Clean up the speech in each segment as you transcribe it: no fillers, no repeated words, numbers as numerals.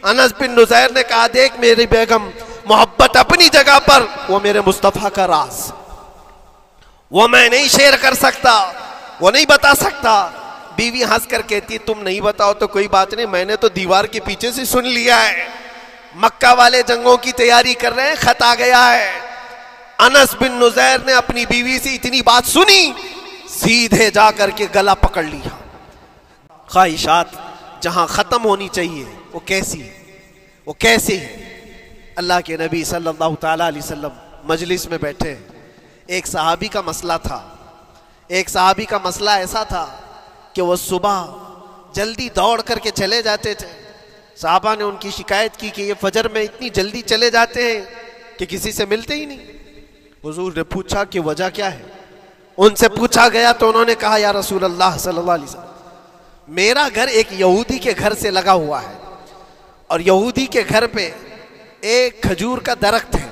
انس بن نزیر نے کہا دیکھ میری بیگم، محبت اپنی جگہ پر، وہ میرے مصطفیٰ کا راز، وہ میں نہیں شیئر کر سکتا، وہ نہیں بتا سکتا۔ بیوی ہنس کر کہتی تم نہیں بتاؤ تو کوئی بات نہیں، میں نے تو دیوار کے پیچھے سے سن لیا ہے، مکہ والے جنگوں کی تیاری کر رہے ہیں، خط آ گیا ہے۔ انس بن نزیر نے اپنی بیوی سے اتنی بات سنی، سیدھے جا کر کے گلا پکڑ لیا۔ خواہشات جہاں ختم ہونی چاہیے وہ کیسی ہے، وہ کیسے ہے؟ اللہ کے نبی صلی اللہ تعالیٰ علیہ وسلم مجلس میں بیٹھے ہیں، ایک صحابی کا مسئلہ تھا، ایک صحابی کا مسئلہ ایسا تھا کہ وہ صبح جلدی دوڑ کر کے چلے جاتے تھے۔ صحابہ نے ان کی شکایت کی کہ یہ فجر میں اتنی جلدی چلے جاتے ہیں کہ کسی سے ملتے ہی نہیں۔ حضور نے پوچھا کہ وجہ کیا ہے؟ ان سے پوچھا گیا تو انہوں نے کہا یا رسول اللہ صلی اللہ علیہ وسلم، میرا گھر ایک یہودی کے گھر سے لگا ہوا ہے، اور یہودی کے گھر پہ ایک کھجور کا درخت ہے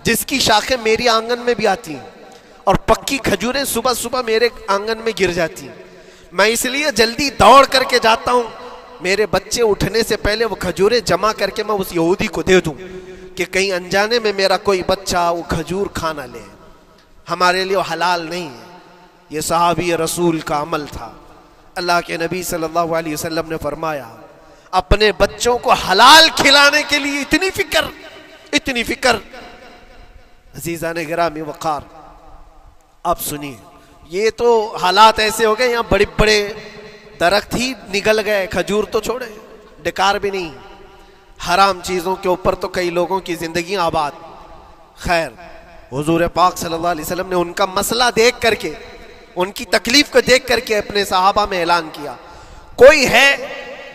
جس کی شاخیں میری آنگن میں بھی آتی ہیں، اور پکی کھجوریں صبح صبح میرے آنگن میں گر جاتی ہیں، میں اس لیے جلدی دوڑ کر کے جاتا ہوں، میرے بچے اٹھنے سے پہلے وہ کھجوریں جمع کر کے میں اس یہودی کو دے دوں کہ کہیں انجانے میں میرا کوئی بچہ وہ کھجور کھانا لے، ہمارے لیے وہ حلال نہیں ہے۔ یہ صحابی رسول کا عمل تھا۔ اللہ کے نبی صلی اللہ علیہ وسلم نے فرمایا اپنے بچوں کو حلال کھلانے کے لیے اتنی فکر، اتنی فکر۔ عزیزان گرامی وقار، اب سنیے، یہ تو حالات ایسے ہو گئے، یہاں بڑے بڑے درخت ہی نگل گئے، کھجور تو چھوڑے، ڈکار بھی نہیں، حرام چیزوں کے اوپر تو کئی لوگوں کی زندگیاں آباد۔ خیر، حضور پاک صلی اللہ علیہ وسلم نے ان کا مسئلہ دیکھ کر کے، ان کی تکلیف کو دیکھ کر کے اپنے صحابہ میں اعلان کیا، کوئی ہے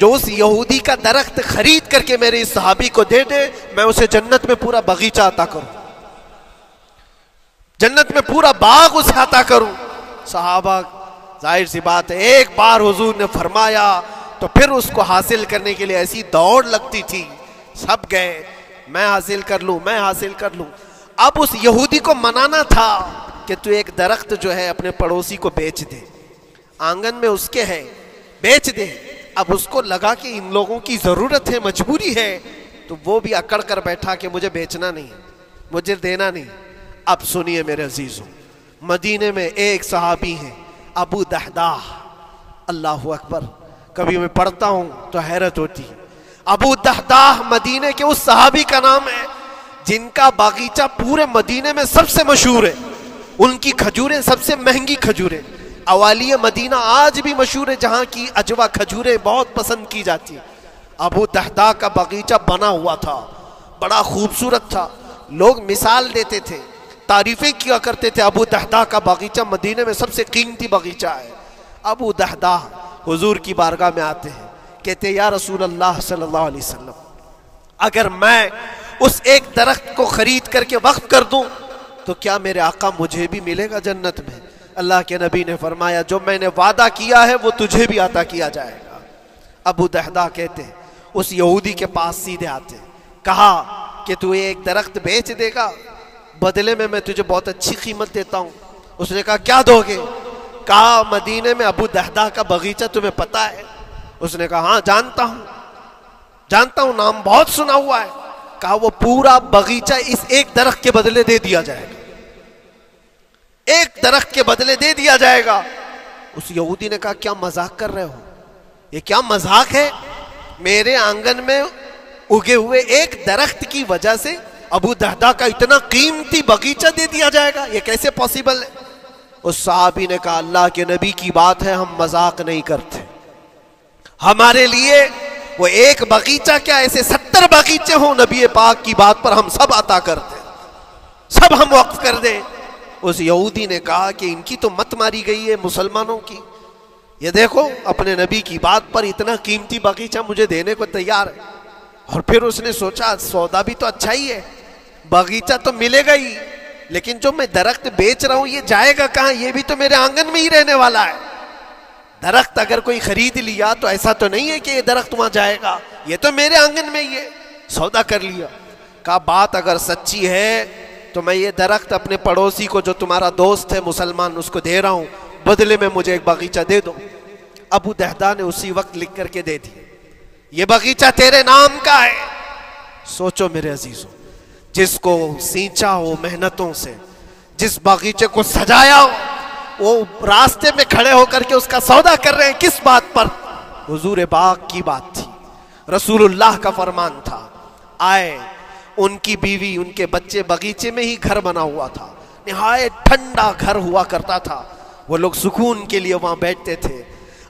جو اس یہودی کا درخت خرید کر کے میرے اس صحابی کو دے دے، میں اسے جنت میں پورا باغیچہ عطا کروں، جنت میں پورا باغ اسے عطا کروں۔ صحابہ ظاہر سی بات ہے، ایک بار حضور نے فرمایا تو پھر اس کو حاصل کرنے کے لیے ایسی دوڑ لگتی تھی، سب گئے، میں حاصل کر لوں، میں حاصل کر لوں۔ اب اس یہودی کو منانا تھا کہ تو ایک درخت جو ہے اپنے پڑوسی کو بیچ دے، آنگن میں اس کے ہے، بیچ دے۔ اب اس کو لگا کہ ان لوگوں کی ضرورت ہے، مجبوری ہے، تو وہ بھی اکڑ کر بیٹھا کہ مجھے بیچنا نہیں، مجھے دینا نہیں۔ اب سنیے میرے عزیزوں، مدینے میں ایک صحابی ہیں ابو دحداح، اللہ اکبر، کبھی میں پڑھتا ہوں تو حیرت ہوتی ہے۔ ابو دحداح مدینے کے اس صحابی کا نام ہے جن کا باغیچہ پورے مدینے میں سب سے مشہور ہے، ان کی کھجوریں سب سے مہنگی کھجوریں، اوالی مدینہ آج بھی مشہور ہے، جہاں کی اجوا کھجوریں بہت پسند کی جاتی ہیں۔ ابو دحداح کا باغیچہ بنا ہوا تھا، بڑا خوبصورت تھا، لوگ مثال دیتے تھے، تعریفیں کیا کرتے تھے، ابو دحداح کا باغیچہ مدینے میں سب سے قیمتی باغیچہ ہے۔ ابو دحداح حضور کی بارگاہ میں آتے ہیں، کہتے ہیں یا رسول اللہ صلی اللہ علیہ وسلم، اگر میں اس ایک درخت کو خرید کر کے وقف کر دوں تو کیا میرے آقا مجھے بھی ملے گا جنت میں؟ اللہ کے نبی نے فرمایا جو میں نے وعدہ کیا ہے وہ تجھے بھی عطا کیا جائے گا۔ ابو دحداح کہتے ہیں اس یہودی کے پاس سیدھے آتے ہیں، کہا کہ تو ایک درخت بیچ دے گا، بدلے میں تجھے بہت اچھی قیمت دیتا ہوں۔ اس نے کہا کیا دو گے؟ کہا مدینے میں ابو دحداح کا باغیچہ تمہیں پتہ ہے؟ اس نے کہا ہاں جانتا ہوں، جانتا ہوں، نام بہت سنا ہوا ہے۔ کہا وہ پورا باغیچہ اس ایک درخت کے بدلے دے دیا جائے گا، ایک درخت کے بدلے دے دیا جائے گا۔ اس یہودی نے کہا کیا مذاق کر رہے ہو؟ یہ کیا مذاق ہے؟ میرے آنگن میں اگے ہوئے ایک درخت کی وجہ سے ابو دحداح کا اتنا قیمتی باغیچہ دے دیا جائے گا، یہ کیسے پاسبل ہے؟ اس صحابی نے کہا اللہ کے نبی کی بات ہے، ہم مذاق نہیں کرتے، ہمارے لیے وہ ایک باغیچہ کیا ایسے 70 باغیچے ہوں، نبی پاک کی بات پر ہم سب عطا کر دیں، سب ہم وقف کر دیں۔ اس یہودی نے کہا کہ ان کی تو مت ماری گئی ہے مسلمانوں کی، یہ دیکھو اپنے نبی کی بات پر اتنا قیمتی باغیچہ مجھے دینے کو تیار ہے۔ اور پھر اس نے سوچا سودا بھی تو اچھا ہی ہے، باغیچہ تو ملے گا ہی، لیکن جو میں درخت بیچ رہا ہوں یہ جائے گا کہاں؟ یہ بھی تو میرے آنگن میں ہی رہنے والا ہے۔ درخت اگر کوئی خرید لیا تو ایسا تو نہیں ہے کہ یہ درخت وہاں جائے گا، یہ تو میرے آنگن میں ہی ہے۔ سودا کر لیا۔ کہا بات اگر سچی ہے تو میں یہ درخت اپنے پڑوسی کو جو تمہارا دوست ہے مسلمان اس کو دے رہا ہوں، بدلے میں مجھے ایک باغیچہ دے دو۔ ابو دحداح نے اسی وقت لکھ کر کے دے دی۔ یہ باغیچہ تیرے نام کا ہے۔ سوچو میرے عزیزوں، جس کو سینچا ہو محنتوں سے، جس باغیچے کو سجایا ہو، وہ راستے میں کھڑے ہو کر کے اس کا سودا کر رہے ہیں، کس بات پر؟ حضور پاک کی بات تھی، رسول اللہ کا فرمان تھا۔ آئے، ان کی بیوی، ان کے بچے، باغیچے میں ہی گھر بنا ہوا تھا، نہایت ٹھنڈا گھر ہوا کرتا تھا، وہ لوگ سکون کے لیے وہاں بیٹھتے تھے۔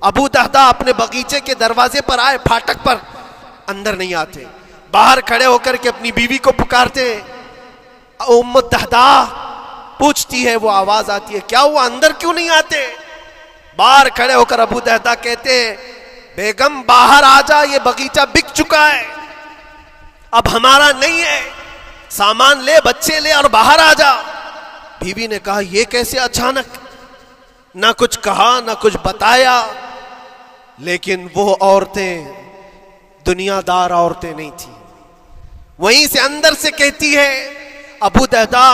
ابو دہدا اپنے باغیچے کے دروازے پر آئے، پھاٹک پر، اندر نہیں آتے، باہر کھڑے ہو کر کے اپنی بیوی کو پکارتے۔ ام دہدا پوچھتی ہے، وہ آواز آتی ہے، کیا ہوا، اندر کیوں نہیں آتے؟ باہر کھڑے ہو کر ابو دہدا کہتے ہیں، بیگم باہر آ جا، یہ باغیچہ بک چکا ہے، اب ہمارا نہیں ہے، سامان لے، بچے لے اور باہر آ جا۔ بیوی نے کہا، یہ کیسے اچانک؟ نہ کچھ کہا، نہ کچھ بتایا، لیکن وہ عورتیں دنیا دار عورتیں نہیں تھیں۔ وہیں سے اندر سے کہتی ہے، ابو دہدا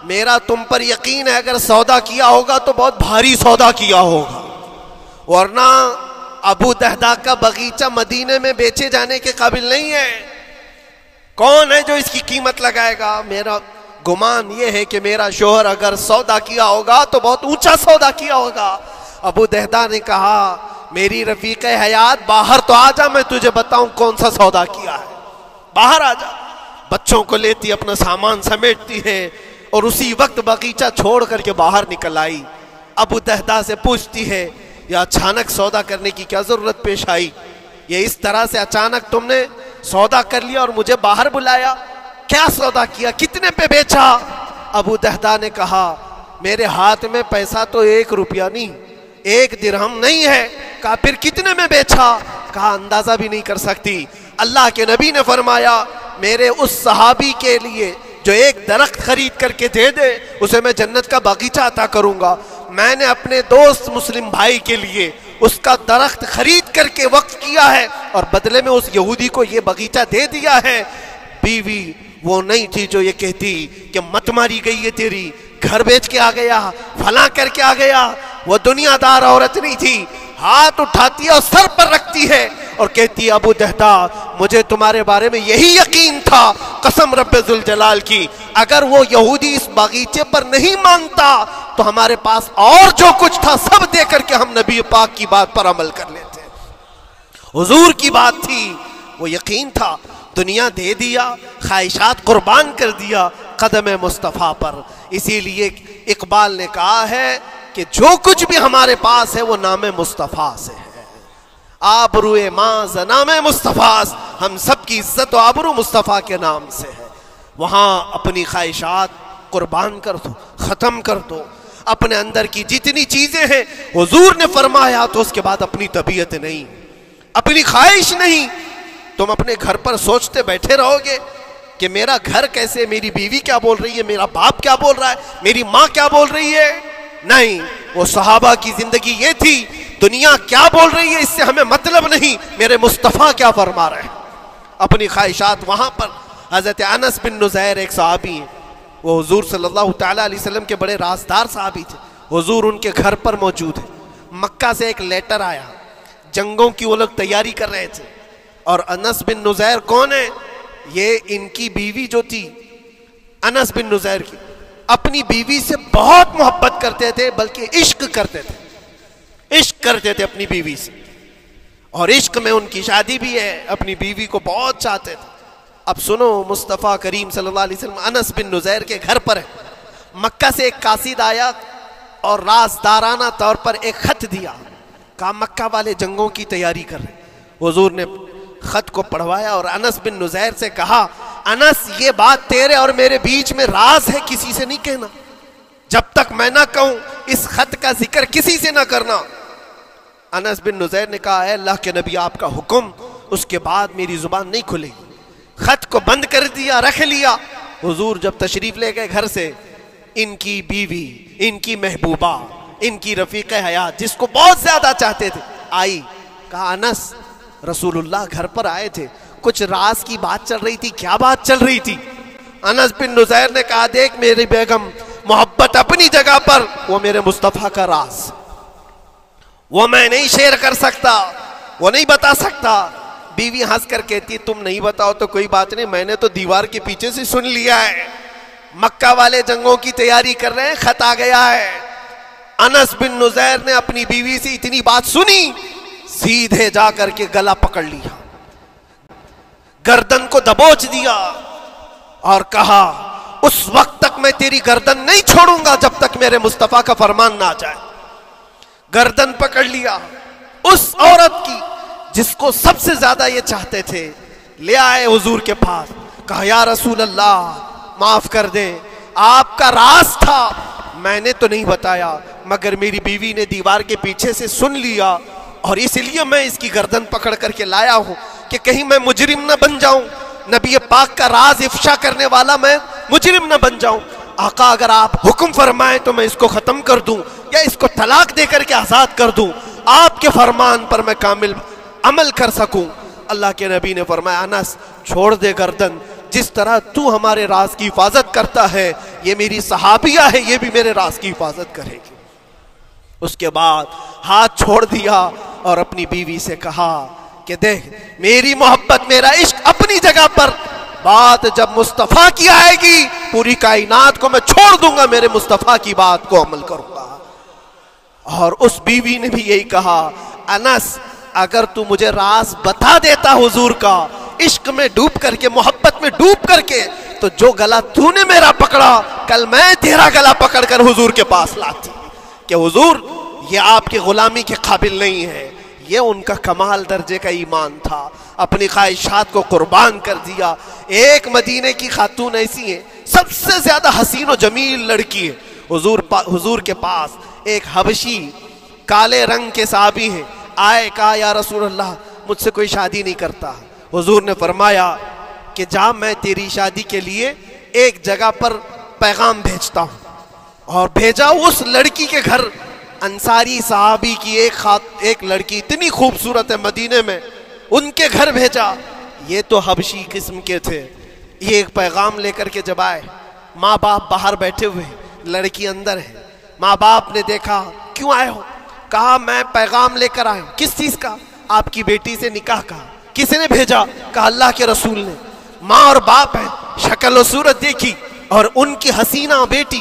میرا تم پر یقین ہے، اگر سودا کیا ہوگا تو بہت بھاری سودا کیا ہوگا، ورنہ ابو دہدا کا باغیچہ مدینے میں بیچے جانے کے قابل نہیں ہے، کون ہے جو اس کی قیمت لگائے گا؟ میرا گمان یہ ہے کہ میرا شوہر اگر سودا کیا ہوگا تو بہت اونچا سودا کیا ہوگا۔ ابو دہدا نے کہا، میری رفیق حیات باہر تو آ جا، میں تجھے بتاؤں کون سا سودا کیا ہے، باہر آ جا۔ بچوں کو لیتی، اپنا سامان سمیٹتی ہے اور اسی وقت باغیچہ چھوڑ کر کے باہر نکل آئی۔ ابو دہدا سے پوچھتی ہے، یہ اچانک سودا کرنے کی کیا ضرورت پیش آئی؟ یہ اس طرح سے اچانک تم نے سودا کر لیا اور مجھے باہر بلایا، کیا سودا کیا، کتنے پہ بیچا؟ ابو دہدا نے کہا، میرے ہاتھ میں پیسہ تو 1 روپیہ نہیں، 1 درہم نہیں ہے۔ کہا، پھر کتنے میں بیچا؟ کہا، اندازہ بھی نہیں کر سکتی۔ اللہ کے نبی نے فرمایا، میرے اس صحابی کے لیے جو ایک درخت خرید کر کے دے دے، اسے میں جنت کا باغیچہ عطا کروں گا۔ میں نے اپنے دوست مسلم بھائی کے لیے اس کا درخت خرید کر کے وقف کیا ہے اور بدلے میں اس یہودی کو یہ باغیچہ دے دیا ہے۔ بیوی وہ نہیں تھی جو یہ کہتی کہ مت ماری گئی ہے تیری، گھر بیچ کے آ گیا، فلاں کر کے آ گیا۔ وہ دنیا دار عورت نہیں تھی، ہاتھ اٹھاتی ہے اور سر پر رکھتی ہے اور کہتی ہے، ابو دہدا مجھے تمہارے بارے میں یہی یقین تھا، قسم رب ذوالجلال کی، اگر وہ یہودی اس باغیچے پر نہیں مانتا تو ہمارے پاس اور جو کچھ تھا سب دے کر کے ہم نبی پاک کی بات پر عمل کر لیتے۔ حضور کی بات تھی، وہ یقین تھا، دنیا دے دیا، خواہشات قربان کر دیا قدم مصطفیٰ پر۔ اسی لیے اقبال نے کہا ہے کہ جو کچھ بھی ہمارے پاس ہے وہ نام مصطفیٰ سے ہے، آبروئے ماز نام مصطفیٰ، ہم سب کی عزت و آبرو مصطفیٰ کے نام سے ہے۔ وہاں اپنی خواہشات قربان کر دو، ختم کر دو، اپنے اندر کی جتنی چیزیں ہیں حضور نے فرمایا، تو اس کے بعد اپنی طبیعت نہیں، اپنی خواہش نہیں۔ تم اپنے گھر پر سوچتے بیٹھے رہو گے کہ میرا گھر کیسے، میری بیوی کیا بول رہی ہے، میرا باپ کیا بول رہا ہے، میری ماں کیا بول رہی ہے؟ نہیں، وہ صحابہ کی زندگی یہ تھی، دنیا کیا بول رہی ہے اس سے ہمیں مطلب نہیں، میرے مصطفیٰ کیا فرما رہے ہیں۔ اپنی خواہشات وہاں پر۔ حضرت انس بن نزیر ایک صحابی ہیں، وہ حضور صلی اللہ تعالیٰ علیہ وسلم کے بڑے رازدار صحابی تھے، حضور ان کے گھر پر موجود ہیں۔ مکہ سے ایک لیٹر آیا، جنگوں کی وہ لوگ تیاری کر رہے تھے، اور انس بن نزیر کون ہے؟ یہ ان کی بیوی جو تھی انس بن نزیر کی، اپنی بیوی سے بہت محبت کرتے تھے، بلکہ عشق کرتے تھے، عشق کرتے تھے اپنی بیوی سے، اور عشق میں ان کی شادی بھی ہے، اپنی بیوی کو بہت چاہتے تھے۔ اب سنو، مصطفیٰ کریم صلی اللہ علیہ وسلم انس بن نزیر کے گھر پر ہے، مکہ سے ایک قاصد آیا اور رازدارانہ طور پر ایک خط دیا، کہا مکہ والے جنگوں کی تیاری کر رہے۔ حضور نے خط کو پڑھوایا اور انس بن نزیر سے کہا، انس یہ بات تیرے اور میرے بیچ میں راز ہے، کسی سے نہیں کہنا، جب تک میں نہ کہوں اس خط کا ذکر کسی سے نہ کرنا۔ انس بن نزیر نے کہا، اے اللہ کے نبی آپ کا حکم، اس کے بعد میری زبان نہیں کھلے گی۔ خط کو بند کر دیا، رکھ لیا۔ حضور جب تشریف لے گئے گھر سے، ان کی بیوی، ان کی محبوبہ، ان کی رفیق حیات جس کو بہت زیادہ چاہتے تھے، آئی، کہا انس رسول اللہ گھر پر آئے تھے، کچھ راز کی بات چل رہی تھی، کیا بات چل رہی تھی؟ انس بن نزیر نے کہا، دیکھ میری بیگم، محبت اپنی جگہ پر، وہ میرے مصطفیٰ کا راز، وہ میں نہیں شیئر کر سکتا، وہ نہیں بتا سکتا۔ بیوی ہنس کر کہتی تم نہیں بتاؤ تو کوئی بات نہیں، میں نے تو دیوار کے پیچھے سے سن لیا ہے، مکہ والے جنگوں کی تیاری کر رہے ہیں، خط آ گیا ہے۔ انس بن نذیر نے اپنی بیوی سے اتنی بات سنی، سیدھے جا کر کے گلا پکڑ لیا، گردن کو دبوچ دیا اور کہا اس وقت تک میں تیری گردن نہیں چھوڑوں گا جب تک میرے مصطفیٰ کا فرمان نہ آ جائے۔ گردن پکڑ لیا اس عورت کی جس کو سب سے زیادہ یہ چاہتے تھے، لے آئے حضور کے پاس، کہا یا رسول اللہ معاف کر دیں، آپ کا راز تھا میں نے تو نہیں بتایا، مگر میری بیوی نے دیوار کے پیچھے سے سن لیا اور اس لیے میں اس کی گردن پکڑ کر کے لایا ہوں کہ کہیں میں مجرم نہ بن جاؤں، نبی پاک کا راز افشا کرنے والا میں مجرم نہ بن جاؤں۔ آقا اگر آپ حکم فرمائیں تو میں اس کو ختم کر دوں یا اس کو طلاق دے کر کے آزاد کر دوں، آپ کے فرمان پر میں کامل عمل کر سکوں۔ اللہ کے نبی نے فرمایا انس چھوڑ دے گردن، جس طرح تو ہمارے راز کی حفاظت کرتا ہے یہ میری صحابیہ ہے، یہ بھی میرے راز کی حفاظت کرے گی۔ اس کے بعد ہاتھ چھوڑ دیا اور اپنی بیوی سے کہا کہ دیکھ میری محبت میرا عشق اپنی جگہ پر، بات جب مصطفیٰ کی آئے گی پوری کائنات کو میں چھوڑ دوں گا، میرے مصطفیٰ کی بات کو عمل کروں گا۔ اور اس بیوی نے بھی یہی کہا انس اگر تو مجھے راز بتا دیتا حضور کا، عشق میں ڈوب کر کے محبت میں ڈوب کر کے، تو جو گلا تو نے میرا پکڑا کل میں تیرا گلا پکڑ کر حضور کے پاس لاتی کہ حضور یہ آپ کی غلامی کے قابل نہیں ہے۔ یہ ان کا کمال درجے کا ایمان تھا، اپنی خواہشات کو قربان کر دیا۔ ایک مدینے کی خاتون ایسی ہے سب سے زیادہ حسین و جمیل لڑکی ہے، حضور کے پاس ایک حبشی کالے رنگ کے صحابی ہیں، آئے کہا یا رسول اللہ مجھ سے کوئی شادی نہیں کرتا۔ حضور نے فرمایا کہ جا میں تیری شادی کے لیے ایک جگہ پر پیغام بھیجتا ہوں، اور بھیجا اس لڑکی کے گھر۔ انصاری صحابی کی ایک لڑکی اتنی خوبصورت ہے مدینے میں، ان کے گھر بھیجا۔ یہ تو حبشی قسم کے تھے، یہ ایک پیغام لے کر کے جب آئے، ماں باپ باہر بیٹھے ہوئے، لڑکی اندر ہے۔ ماں باپ نے دیکھا کیوں آئے ہو؟ کہا میں پیغام لے کر آیا ہوں۔ کس چیز کا؟ آپ کی بیٹی سے نکاح کا۔ کس نے بھیجا؟ کہا اللہ کے رسول نے۔ ماں اور باپ ہیں، شکل و صورت دیکھی اور ان کی حسینہ بیٹی۔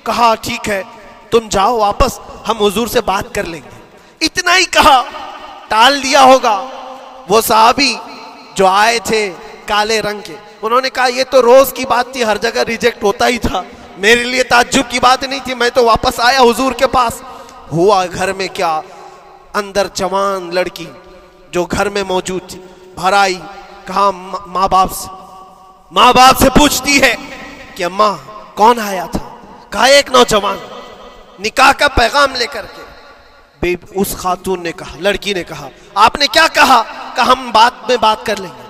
کہا ٹھیک ہے تم جاؤ واپس، ہم حضور سے بات کر لیں گے۔ اتنا ہی کہا، ٹال دیا ہوگا۔ وہ صحابی جو آئے تھے کالے رنگ کے، انہوں نے کہا یہ تو روز کی بات تھی، ہر جگہ ریجیکٹ ہوتا ہی تھا، میرے لیے تعجب کی بات نہیں تھی، میں تو واپس آیا حضور کے پاس۔ ہوا گھر میں کیا، اندر جوان لڑکی جو گھر میں موجود تھی باہر آئی، کہا ماں باپ سے پوچھتی ہے کہ اماں کون آیا تھا؟ کہا ایک نوجوان نکاح کا پیغام لے کر کے۔ اس خاتون نے کہا، لڑکی نے کہا آپ نے کیا کہا؟ کہا ہم بعد میں بات کر لیں گے۔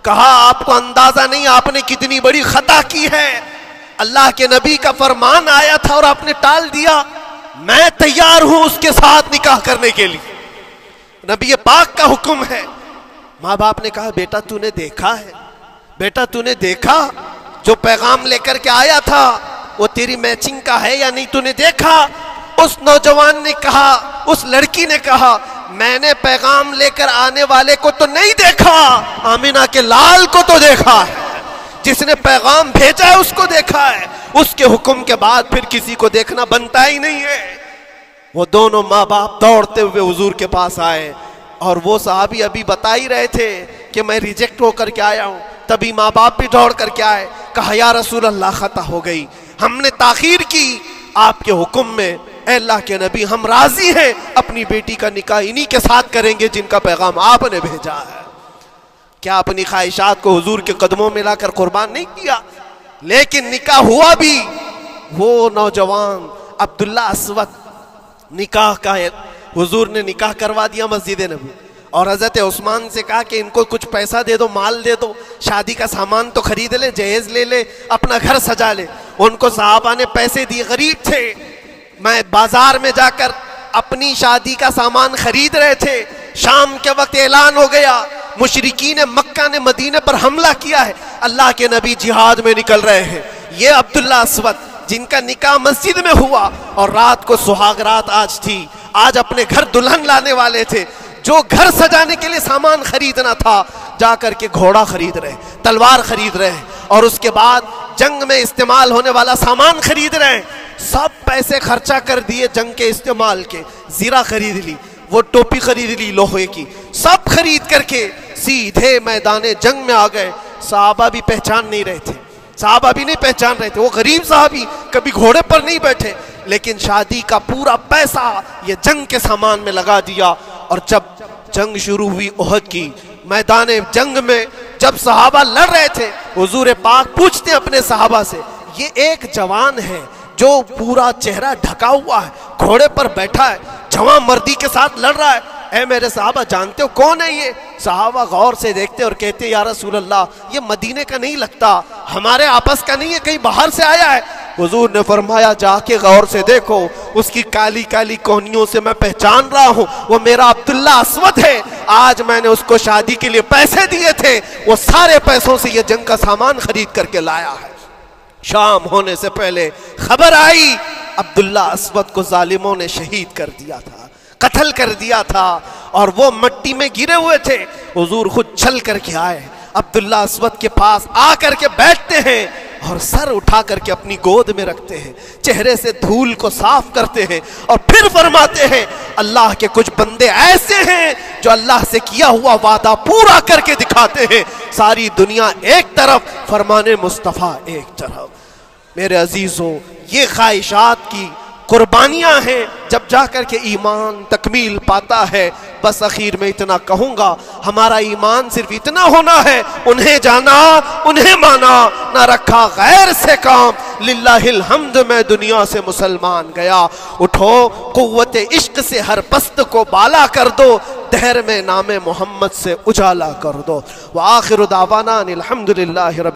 کہا آپ کو اندازہ نہیں آپ نے کتنی بڑی خطا کی ہے، اللہ کے نبی کا فرمان آیا تھا اور آپ نے ٹال دیا، میں تیار ہوں اس کے ساتھ نکاح کرنے کے لیے، نبی پاک کا حکم ہے۔ ماں باپ نے کہا بیٹا تو نے دیکھا ہے، بیٹا تو نے دیکھا جو پیغام لے کر کے آیا تھا وہ تیری میچنگ کا ہے یا نہیں تو نے دیکھا؟ اس نوجوان نے کہا، اس لڑکی نے کہا میں نے پیغام لے کر آنے والے کو تو نہیں دیکھا، آمینہ کے لال کو تو دیکھا ہے، جس نے پیغام بھیجا ہے اس کو دیکھا ہے، اس کے حکم کے بعد پھر کسی کو دیکھنا بنتا ہی نہیں ہے۔ وہ دونوں ماں باپ دوڑتے ہوئے حضور کے پاس آئے، اور وہ صحابی ابھی بتا ہی رہے تھے کہ میں ریجیکٹ ہو کر کے آیا ہوں، تبھی ماں باپ بھی دوڑ کر کے آئے، کہا یا رسول اللہ خطا ہو گئی، ہم نے تاخیر کی آپ کے حکم میں، اے اللہ کے نبی ہم راضی ہیں، اپنی بیٹی کا نکاح انہی کے ساتھ کریں گے جن کا پیغام آپ نے بھیجا ہے۔ کیا اپنی خواہشات کو حضور کے قدموں میں لا کر قربان نہیں کیا؟ لیکن نکاح ہوا بھی، وہ نوجوان عبداللہ اسود نکاح کا ہے، حضور نے نکاح کروا دیا مسجد نبی، اور حضرت عثمان سے کہا کہ ان کو کچھ پیسہ دے دو، مال دے دو، شادی کا سامان تو خرید لے، جہیز لے لے، اپنا گھر سجا لے۔ ان کو صحابہ نے پیسے دیے، غریب تھے، میں بازار میں جا کر اپنی شادی کا سامان خرید رہے تھے، شام کے وقت اعلان ہو گیا مشرکین مکہ نے مدینے پر حملہ کیا ہے، اللہ کے نبی جہاد میں نکل رہے ہیں۔ یہ عبداللہ اسود جن کا نکاح مسجد میں ہوا اور رات کو سہاگ رات آج تھی، آج اپنے گھر دلہن لانے والے تھے، جو گھر سجانے کے لیے سامان خریدنا تھا جا کر کے گھوڑا خرید رہے، تلوار خرید رہے ہیں، اور اس کے بعد جنگ میں استعمال ہونے والا سامان خرید رہے ہیں۔ سب پیسے خرچہ کر دیے جنگ کے استعمال کے، زیرہ خرید لی، وہ ٹوپی خرید لی لوہے کی، سب خرید کر کے سیدھے میدان جنگ میں آ گئے۔ صحابہ بھی پہچان نہیں رہے تھے، صحابہ بھی نہیں پہچان رہے تھے، وہ غریب صحابی کبھی گھوڑے پر نہیں بیٹھے، لیکن شادی کا پورا پیسہ یہ جنگ کے سامان میں لگا دیا۔ اور جب جنگ شروع ہوئی احد کی، میدان جنگ میں جب صحابہ لڑ رہے تھے، حضور پاک پوچھتے ہیں اپنے صحابہ سے، یہ ایک جوان ہے جو پورا چہرہ ڈھکا ہوا ہے، گھوڑے پر بیٹھا ہے، جوان مردی کے ساتھ لڑ رہا ہے، اے میرے صحابہ جانتے ہو کون ہے یہ؟ صحابہ غور سے دیکھتے اور کہتے یا رسول اللہ یہ مدینے کا نہیں لگتا، ہمارے آپس کا نہیں ہے، کہیں باہر سے آیا ہے۔ حضور نے فرمایا جا کے غور سے دیکھو، اس کی کالی کالی کونیوں سے میں پہچان رہا ہوں، وہ میرا عبداللہ اسود ہے، آج میں نے اس کو شادی کے لیے پیسے دیے تھے، وہ سارے پیسوں سے یہ جنگ کا سامان خرید کر کے لایا ہے۔ شام ہونے سے پہلے خبر آئی عبداللہ اسود کو ظالموں نے شہید کر دیا تھا، قتل کر دیا تھا، اور وہ مٹی میں گرے ہوئے تھے۔ حضور خود چل کر کے آئے، عبداللہ اسود کے پاس آ کر کے بیٹھتے ہیں اور سر اٹھا کر کے اپنی گود میں رکھتے ہیں، چہرے سے دھول کو صاف کرتے ہیں، اور پھر فرماتے ہیں اللہ کے کچھ بندے ایسے ہیں جو اللہ سے کیا ہوا وعدہ پورا کر کے دکھاتے ہیں، ساری دنیا ایک طرف، فرمان مصطفیٰ ایک طرف۔ میرے عزیزوں، یہ خواہشات کی قربانیاں ہیں جب جا کر کے ایمان تکمیل پاتا ہے۔ بس اخیر میں اتنا کہوں گا، ہمارا ایمان صرف اتنا ہونا ہے، انہیں جانا انہیں مانا، نہ رکھا غیر سے کام، للہ الحمد میں دنیا سے مسلمان گیا۔ اٹھو قوت عشق سے ہر پست کو بالا کر دو، دہر میں نام محمد سے اجالا کر دو۔ وآخر دعوانا الحمدللہ رب